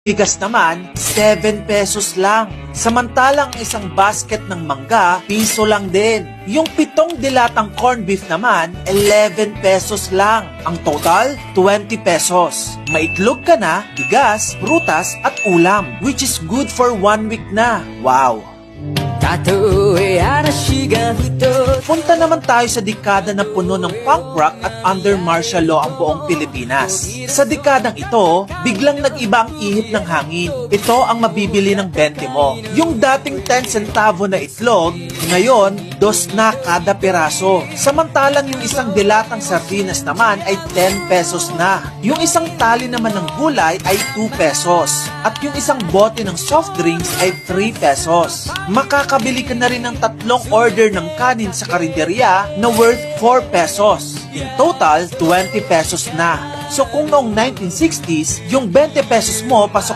Bigas naman, 7 pesos lang. Samantalang isang basket ng mangga, piso lang din. Yung 7 dilatang corned beef naman, 11 pesos lang. Ang total, 20 pesos. Maitlog ka na, bigas, prutas at ulam, which is good for 1 week na. Wow! Punta naman tayo sa dekada na puno ng punk rock at under martial law ang buong Pilipinas. Sa dekadang ito, biglang nag-iba ang ihip ng hangin. Ito ang mabibili ng 20 mo. Yung dating 10 centavo na itlog, ngayon, 2 na kada piraso. Samantalang yung isang dilatang sardinas naman ay 10 pesos na. Yung isang tali naman ng gulay ay 2 pesos. At yung isang bote ng soft drinks ay 3 pesos. Makakabili ka na rin ng 3 order ng kanin sa karinderya na worth 4 pesos. In total, 20 pesos na. So kung noong 1960s, yung 20 pesos mo pasok